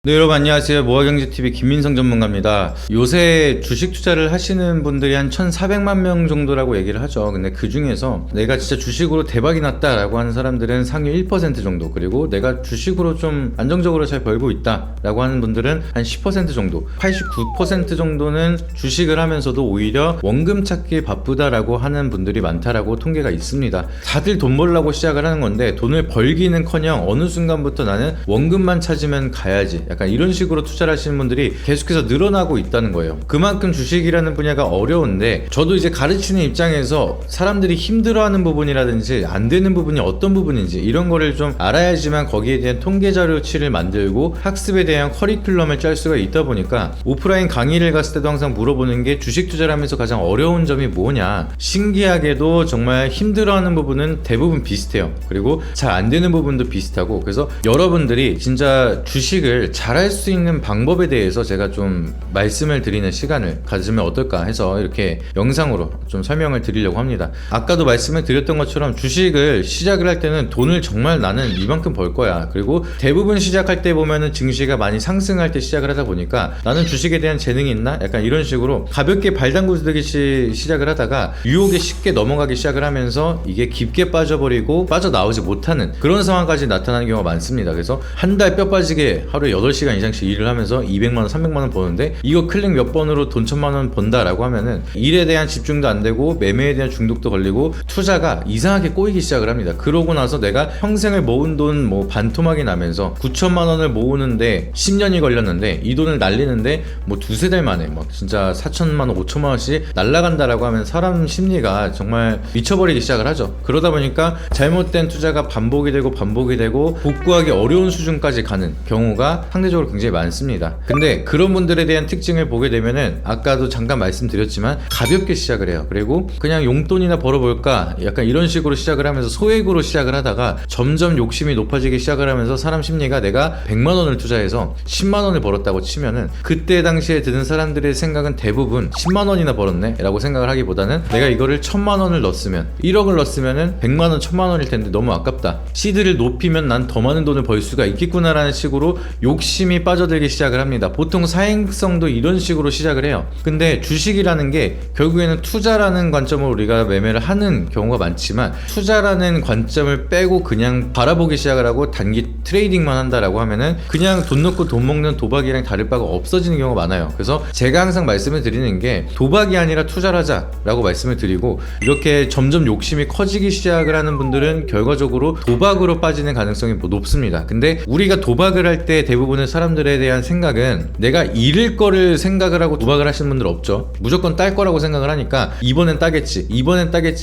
네, 여러분 안녕하세요. 모아경제TV 김민성 전문가입니다. 요새 주식 투자를 하시는 분들이 한 1,400만 명 정도라고 얘기를 하죠. 근데 그 중에서 내가 진짜 주식으로 대박이 났다라고 하는 사람들은 상위 1% 정도, 그리고 내가 주식으로 좀 안정적으로 잘 벌고 있다라고 하는 분들은 한 10% 정도, 89% 정도는 주식을 하면서도 오히려 원금 찾기에 바쁘다라고 하는 분들이 많다라고 통계가 있습니다. 다들 돈 벌려고 시작을 하는 건데 돈을 벌기는커녕 어느 순간부터 나는 원금만 찾으면 가야지, 약간 이런 식으로 투자를 하시는 분들이 계속해서 늘어나고 있다는 거예요. 그만큼 주식이라는 분야가 어려운데, 저도 이제 가르치는 입장에서 사람들이 힘들어하는 부분이라든지 안 되는 부분이 어떤 부분인지 이런 거를 좀 알아야지만 거기에 대한 통계 자료치를 만들고 학습에 대한 커리큘럼을 짤 수가 있다 보니까 오프라인 강의를 갔을 때도 항상 물어보는 게 주식 투자를 하면서 가장 어려운 점이 뭐냐. 신기하게도 정말 힘들어하는 부분은 대부분 비슷해요. 그리고 잘 안 되는 부분도 비슷하고, 그래서 여러분들이 진짜 주식을 잘할 수 있는 방법에 대해서 제가 좀 말씀을 드리는 시간을 가지면 어떨까 해서 이렇게 영상으로 좀 설명을 드리려고 합니다. 아까도 말씀을 드렸던 것처럼 주식을 시작을 할 때는 돈을 정말 나는 이만큼 벌 거야, 그리고 대부분 시작할 때 보면은 증시가 많이 상승할 때 시작을 하다 보니까 나는 주식에 대한 재능이 있나? 약간 이런 식으로 가볍게 발당구르듯이 시작을 하다가 유혹에 쉽게 넘어가기 시작을 하면서 이게 깊게 빠져버리고 빠져나오지 못하는 그런 상황까지 나타나는 경우가 많습니다. 그래서 한 달 뼈 빠지게 하루에 8시간 이상씩 일을 하면서 200만원 300만원 버는데, 이거 클릭 몇 번으로 돈 1000만원 번다라고 하면은 일에 대한 집중도 안 되고 매매에 대한 중독도 걸리고 투자가 이상하게 꼬이기 시작을 합니다. 그러고 나서 내가 평생을 모은 돈 뭐 반토막이 나면서 9천만원을 모으는데 10년이 걸렸는데 이 돈을 날리는데 뭐 두세 달 만에 막 진짜 4천만원 5천만원씩 날라간다라고 하면 사람 심리가 정말 미쳐버리기 시작을 하죠. 그러다 보니까 잘못된 투자가 반복이 되고 복구하기 어려운 수준까지 가는 경우가 상대적으로 굉장히 많습니다. 근데 그런 분들에 대한 특징을 보게 되면은 아까도 잠깐 말씀드렸지만 가볍게 시작을 해요. 그리고 그냥 용돈이나 벌어볼까 약간 이런 식으로 시작을 하면서 소액으로 시작을 하다가 점점 욕심이 높아지기 시작을 하면서 사람 심리가 내가 100만원을 투자해서 10만원을 벌었다고 치면은 그때 당시에 드는 사람들의 생각은 대부분 10만원이나 벌었네 라고 생각을 하기보다는 내가 이거를 1000만원을 넣었으면 1억을 넣었으면은 100만원 1000만원일 텐데 너무 아깝다, 시드를 높이면 난 더 많은 돈을 벌 수가 있겠구나 라는 식으로 욕심이 빠져들기 시작을 합니다. 보통 사행성도 이런 식으로 시작을 해요. 근데 주식이라는 게 결국에는 투자라는 관점으로 우리가 매매를 하는 경우가 많지만, 투자라는 관점을 빼고 그냥 바라보기 시작을 하고 단기 트레이딩만 한다라고 하면은 그냥 돈 넣고 돈 먹는 도박이랑 다를 바가 없어지는 경우가 많아요. 그래서 제가 항상 말씀을 드리는 게 도박이 아니라 투자를 하자라고 말씀을 드리고, 이렇게 점점 욕심이 커지기 시작을 하는 분들은 결과적으로 도박으로 빠지는 가능성이 높습니다. 근데 우리가 도박을 할 때 대부분의 사람들에 대한 생각은 내가 잃을 거를 생각을 하고 도박을 하시는 분들 없죠. 무조건 딸 거라고 생각을 하니까 이번엔 따겠지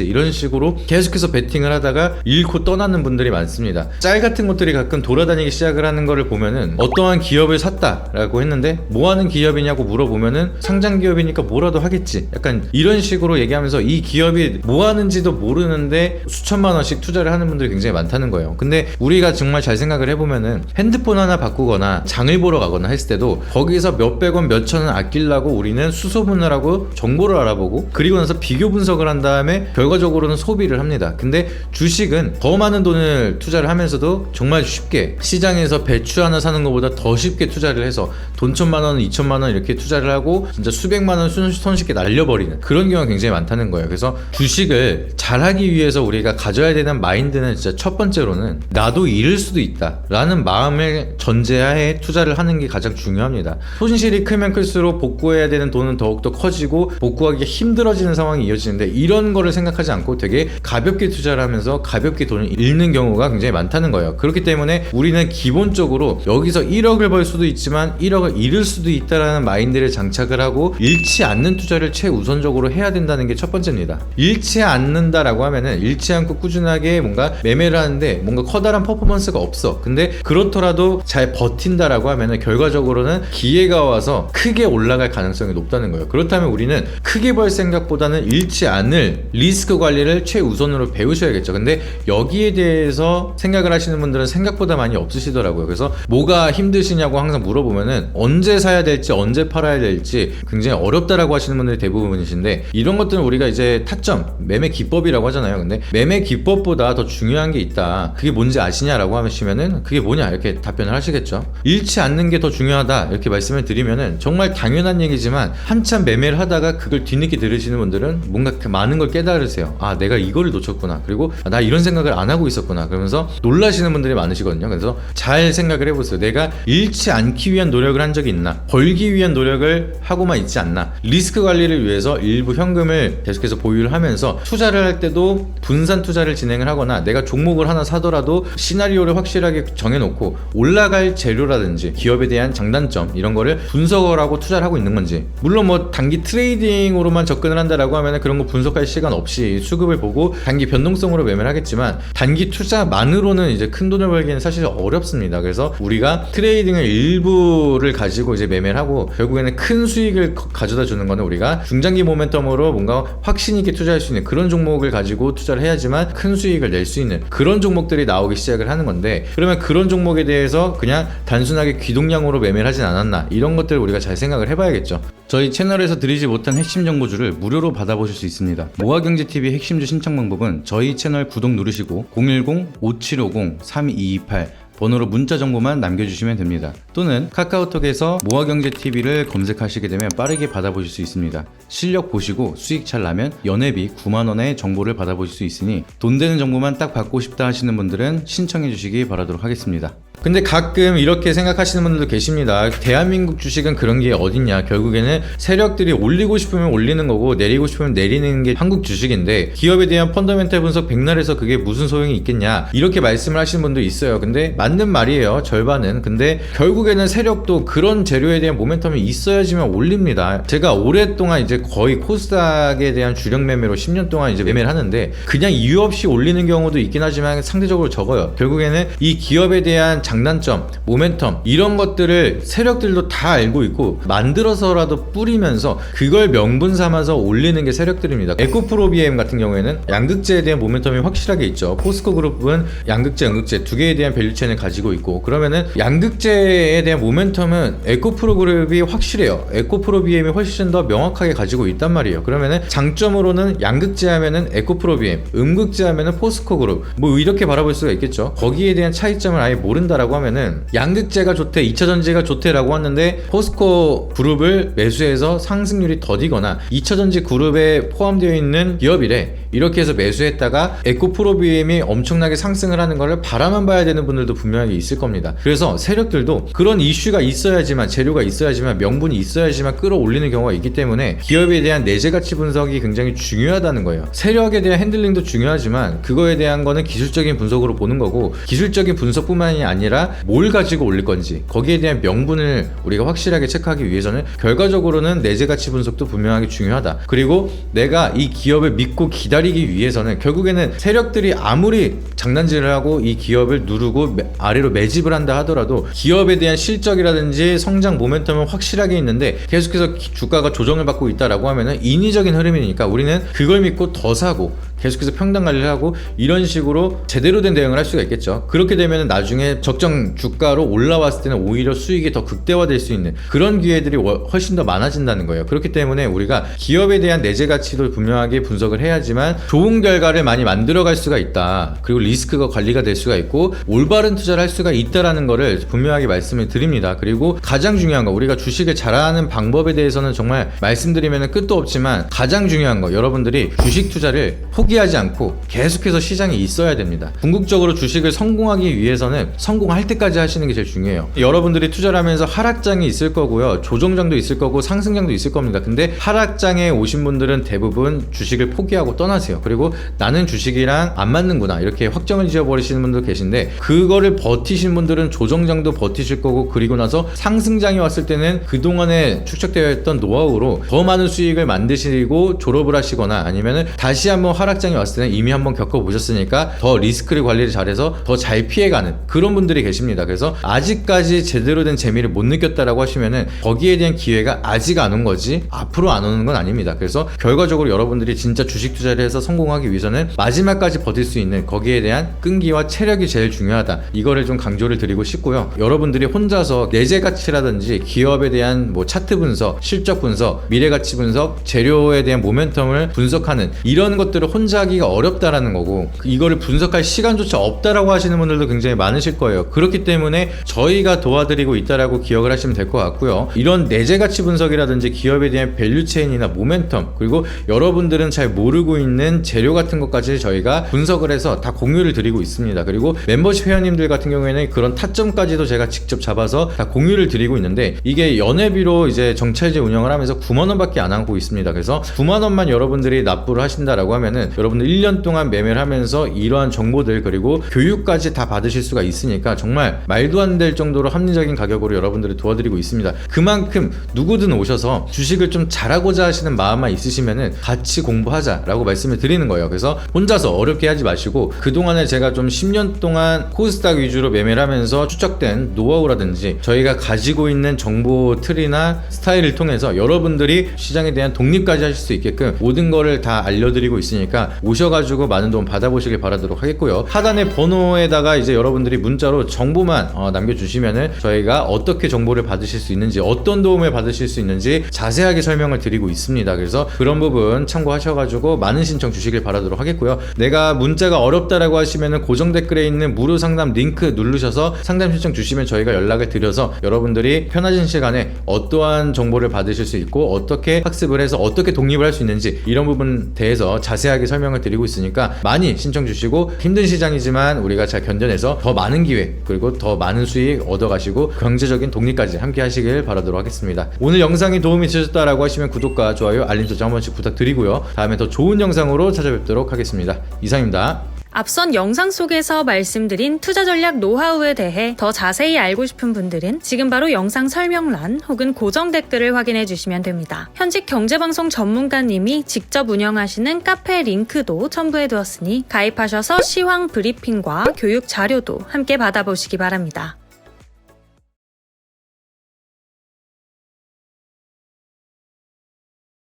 이런 식으로 계속해서 베팅을 하다가 잃고 떠나는 분들이 많습니다. 짤 같은 것들이 가끔 돌아다니기 시작을 하는 거를 보면은 어떠한 기업을 샀다라고 했는데 뭐 하는 기업이냐고 물어보면은 상장 기업이니까 뭐라도 하겠지, 약간 이런 식으로 얘기하면서 이 기업이 뭐 하는지도 모르는데 수천만 원씩 투자를 하는 분들이 굉장히 많다는 거예요. 근데 우리가 정말 잘 생각을 해보면은 핸드폰 하나 바꾸거나 장을 보러 가거나 했을 때도 거기서 몇백원 몇천원 아끼려고 우리는 수소문을 하고 정보를 알아보고 그리고 나서 비교 분석을 한 다음에 결과적으로는 소비를 합니다. 근데 주식은 더 많은 돈을 투자를 하면서도 정말 쉽게 시장에서 배추 하나 사는 것보다 더 쉽게 투자를 해서 돈 1000만원 2000만원 이렇게 투자를 하고 진짜 수백만원 손쉽게 날려버리는 그런 경우가 굉장히 많다는 거예요. 그래서 주식을 잘하기 위해서 우리가 가져야 되는 마인드는 진짜 첫 번째로는 나도 잃을 수도 있다 라는 마음을 전제하에 투자를 하는 게 가장 중요합니다. 손실이 크면 클수록 복구해야 되는 돈은 더욱더 커지고 복구하기가 힘들어지는 상황이 이어지는데, 이런 거를 생각하지 않고 되게 가볍게 투자를 하면서 가볍게 돈을 잃는 경우가 굉장히 많다는 거예요. 그렇기 때문에 우리는 기본적으로 여기서 1억을 벌 수도 있지만 1억을 잃을 수도 있다라는 마인드를 장착을 하고 잃지 않는 투자를 최우선적으로 해야 된다는 게 첫 번째입니다. 잃지 않는다라고 하면은 잃지 않고 꾸준하게 뭔가 매매를 하는데 뭔가 커다란 퍼포먼스가 없어. 근데 그렇더라도 잘 버틴다라고 하면은 결과적으로는 기회가 와서 크게 올라갈 가능성이 높다는 거예요. 그렇다면 우리는 크게 벌 생각보다는 잃지 않을 리스크 관리를 최우선으로 배우셔야겠죠. 근데 여기에 대해서 생각을 하시는 분들은 생각보다 많이 없으시더라고요. 그래서 뭐가 힘드시냐고 항상 물어보면은 언제 사야 될지 언제 팔아야 될지 굉장히 어렵다라고 하시는 분들이 대부분이신데, 이런 것들은 우리가 이제 타점, 매매 기법이라고 하잖아요. 근데 매매 기법보다 더 중요한 게 있다, 그게 뭔지 아시냐라고 하시면은 그게 뭐냐 이렇게 답변을 하시겠죠. 잃지 않는 게 더 중요하다 이렇게 말씀을 드리면은 정말 당연한 얘기지만 한참 매매를 하다가 그걸 뒤늦게 들으시는 분들은 뭔가 그 많은 걸 깨달으세요. 아, 내가 이거를 놓쳤구나. 그리고 나 이런 생각을 안 하고 있었구나. 그러면서 놀라시는 분들이 많으시거든요. 그래서 잘 생각을 해보세요. 내가 잃지 않기 위한 노력을 한 적이 있나? 벌기 위한 노력을 하고만 있지 않나? 리스크 관리를 위해서 일부 현금을 계속해서 보유를 하면서 투자를 할 때도 분산 투자를 진행을 하거나 내가 종목을 하나 사더라도 시나리오를 확실하게 정해놓고 올라갈 재료라든지 기업에 대한 장단점 이런 거를 분석을 하고 투자를 하고 있는 건지, 물론 뭐 단기 트레이딩으로만 접근을 한다라고 하면 그런 거 분석할 시간 없이 수급을 보고 단기 변동성으로 매매를 하겠지만 단기 투자만으로는 이제 큰 돈을 벌기는 사실 어렵습니다. 그래서 우리가 트레이딩을 일부를 가지고 이제 매매를 하고 결국에는 큰 수익을 가져다 주는 거는 우리가 중장기 모멘텀으로 뭔가 확신 있게 투자할 수 있는 그런 종목을 가지고 투자를 해야지만 큰 수익을 낼 수 있는 그런 종목들이 나오기 시작을 하는 건데, 그러면 그런 종목에 대해서 그냥 단순하게 귀동량으로 매매를 하진 않았나, 이런 것들을 우리가 잘 생각을 해봐야겠죠. 저희 채널에서 드리지 못한 핵심 정보주를 무료로 받아보실 수 있습니다. 모아경제TV 핵심주 신청 방법은 저희 채널 구독 누르시고 010-5750-3228 번호로 문자 정보만 남겨주시면 됩니다. 또는 카카오톡에서 모아경제TV를 검색하시게 되면 빠르게 받아보실 수 있습니다. 실력 보시고 수익 잘 나면 연회비 9만원의 정보를 받아보실 수 있으니 돈 되는 정보만 딱 받고 싶다 하시는 분들은 신청해 주시기 바라도록 하겠습니다. 근데 가끔 이렇게 생각하시는 분들도 계십니다. 대한민국 주식은 그런 게 어딨냐, 결국에는 세력들이 올리고 싶으면 올리는 거고 내리고 싶으면 내리는 게 한국 주식인데 기업에 대한 펀더멘탈 분석 백날에서 그게 무슨 소용이 있겠냐, 이렇게 말씀을 하시는 분도 있어요. 근데 맞는 말이에요, 절반은. 근데 결국에는 세력도 그런 재료에 대한 모멘텀이 있어야지만 올립니다. 제가 오랫동안 이제 거의 코스닥에 대한 주력 매매로 10년 동안 이제 매매를 하는데 그냥 이유 없이 올리는 경우도 있긴 하지만 상대적으로 적어요. 결국에는 이 기업에 대한 장단점, 모멘텀 이런 것들을 세력들도 다 알고 있고 만들어서라도 뿌리면서 그걸 명분 삼아서 올리는 게 세력들입니다. 에코프로비엠 같은 경우에는 양극재에 대한 모멘텀이 확실하게 있죠. 포스코 그룹은 양극재, 음극재 두 개에 대한 밸류체인을 가지고 있고, 그러면은 양극재에 대한 모멘텀은 에코프로 그룹이 확실해요. 에코프로비엠이 훨씬 더 명확하게 가지고 있단 말이에요. 그러면은 장점으로는 양극재 하면은 에코프로비엠, 음극재 하면은 포스코 그룹, 뭐 이렇게 바라볼 수가 있겠죠. 거기에 대한 차이점을 아예 모른다라고 하면은 양극재가 좋대, 2차전지가 좋대라고 하는데 포스코 그룹을 매수해서 상승률이 더디거나 2차전지 그룹에 포함되어 있는 기업이래, 이렇게 해서 매수했다가 에코프로비엠이 엄청나게 상승을 하는 거를 바라만 봐야 되는 분들도 분명하게 있을 겁니다. 그래서 세력들도 그런 이슈가 있어야지만, 재료가 있어야지만, 명분이 있어야지만 끌어올리는 경우가 있기 때문에 기업에 대한 내재 가치 분석이 굉장히 중요하다는 거예요. 세력에 대한 핸들링도 중요하지만 그거에 대한 거는 기술적인 분석으로 보는 거고, 기술적인 분석뿐만이 아니라 뭘 가지고 올릴 건지 거기에 대한 명분을 우리가 확실하게 체크하기 위해서는 결과적으로는 내재 가치 분석도 분명하게 중요하다. 그리고 내가 이 기업을 믿고 기다리기 위해서는 결국에는 세력들이 아무리 장난질을 하고 이 기업을 누르고 아래로 매집을 한다 하더라도 기업에 대한 실적이라든지 성장 모멘텀은 확실하게 있는데 계속해서 주가가 조정을 받고 있다라고 하면은 인위적인 흐름이니까 우리는 그걸 믿고 더 사고 계속해서 평단 관리를 하고 이런 식으로 제대로 된 대응을 할 수가 있겠죠. 그렇게 되면 나중에 적정 주가로 올라왔을 때는 오히려 수익이 더 극대화될 수 있는 그런 기회들이 훨씬 더 많아진다는 거예요. 그렇기 때문에 우리가 기업에 대한 내재 가치도 분명하게 분석을 해야지만 좋은 결과를 많이 만들어갈 수가 있다. 그리고 리스크가 관리가 될 수가 있고 올바른 투자를 할 수가 있다라는 거를 분명하게 말씀을 드립니다. 그리고 가장 중요한 거, 우리가 주식을 잘하는 방법에 대해서는 정말 말씀드리면 끝도 없지만 가장 중요한 거, 여러분들이 주식 투자를 포기하지 않고 계속해서 시장에 있어야 됩니다. 궁극적으로 주식을 성공하기 위해서는 성공할 때까지 하시는 게 제일 중요해요. 여러분들이 투자를 하면서 하락장이 있을 거고요, 조정장도 있을 거고 상승장도 있을 겁니다. 근데 하락장에 오신 분들은 대부분 주식을 포기하고 떠나세요. 그리고 나는 주식이랑 안 맞는구나 이렇게 확정을 지어버리시는 분도 계신데, 그거를 버티신 분들은 조정장도 버티실 거고, 그리고 나서 상승장이 왔을 때는 그동안에 축적되어 있던 노하우로 더 많은 수익을 만드시고 졸업을 하시거나 아니면은 다시 한번 하락장이 왔을 때는 이미 한번 겪어보셨으니까 더 리스크를 관리를 잘해서 더 잘 피해가는 그런 분들이 계십니다. 그래서 아직까지 제대로 된 재미를 못 느꼈다라고 하시면은 거기에 대한 기회가 아직 안 온 거지 앞으로 안 오는 건 아닙니다. 그래서 결과적으로 여러분들이 진짜 주식 투자를 해서 성공하기 위해서는 마지막까지 버틸 수 있는 거기에 대한 끈기와 체력이 제일 중요하다. 이거를 좀 강조를 드리고 싶고요. 여러분들이 혼자서 내재 가치라든지 기업에 대한 뭐 차트 분석, 실적 분석, 미래 가치 분석, 재료에 대한 모멘텀을 분석하는 이런 것들을 혼자 혼자 하기가 어렵다라는 거고 이거를 분석할 시간조차 없다라고 하시는 분들도 굉장히 많으실 거예요. 그렇기 때문에 저희가 도와드리고 있다라고 기억을 하시면 될 것 같고요. 이런 내재 가치 분석이라든지 기업에 대한 밸류 체인이나 모멘텀, 그리고 여러분들은 잘 모르고 있는 재료 같은 것까지 저희가 분석을 해서 다 공유를 드리고 있습니다. 그리고 멤버십 회원님들 같은 경우에는 그런 타점까지도 제가 직접 잡아서 다 공유를 드리고 있는데, 이게 연회비로 이제 정찰제 운영을 하면서 9만 원밖에 안 하고 있습니다. 그래서 9만 원만 여러분들이 납부를 하신다라고 하면은 여러분들 1년 동안 매매를 하면서 이러한 정보들 그리고 교육까지 다 받으실 수가 있으니까 정말 말도 안 될 정도로 합리적인 가격으로 여러분들을 도와드리고 있습니다. 그만큼 누구든 오셔서 주식을 좀 잘하고자 하시는 마음만 있으시면은 같이 공부하자라고 말씀을 드리는 거예요. 그래서 혼자서 어렵게 하지 마시고, 그동안에 제가 좀 10년 동안 코스닥 위주로 매매를 하면서 추적된 노하우라든지 저희가 가지고 있는 정보 틀이나 스타일을 통해서 여러분들이 시장에 대한 독립까지 하실 수 있게끔 모든 거를 다 알려드리고 있으니까 오셔가지고 많은 도움 받아보시길 바라도록 하겠고요. 하단의 번호에다가 이제 여러분들이 문자로 정보만 남겨주시면은 저희가 어떻게 정보를 받으실 수 있는지, 어떤 도움을 받으실 수 있는지 자세하게 설명을 드리고 있습니다. 그래서 그런 부분 참고하셔가지고 많은 신청 주시길 바라도록 하겠고요. 내가 문자가 어렵다라고 하시면은 고정 댓글에 있는 무료 상담 링크 누르셔서 상담 신청 주시면 저희가 연락을 드려서 여러분들이 편하신 시간에 어떠한 정보를 받으실 수 있고 어떻게 학습을 해서 어떻게 독립을 할 수 있는지 이런 부분 대해서 자세하게 설명을 드리고 있으니까 많이 신청 주시고, 힘든 시장이지만 우리가 잘 견뎌내서 더 많은 기회 그리고 더 많은 수익 얻어가시고 경제적인 독립까지 함께 하시길 바라도록 하겠습니다. 오늘 영상이 도움이 되셨다라고 하시면 구독과 좋아요, 알림 설정 한 번씩 부탁드리고요. 다음에 더 좋은 영상으로 찾아뵙도록 하겠습니다. 이상입니다. 앞선 영상 속에서 말씀드린 투자 전략 노하우에 대해 더 자세히 알고 싶은 분들은 지금 바로 영상 설명란 혹은 고정 댓글을 확인해 주시면 됩니다. 현직 경제방송 전문가님이 직접 운영하시는 카페 링크도 첨부해 두었으니 가입하셔서 시황 브리핑과 교육 자료도 함께 받아보시기 바랍니다.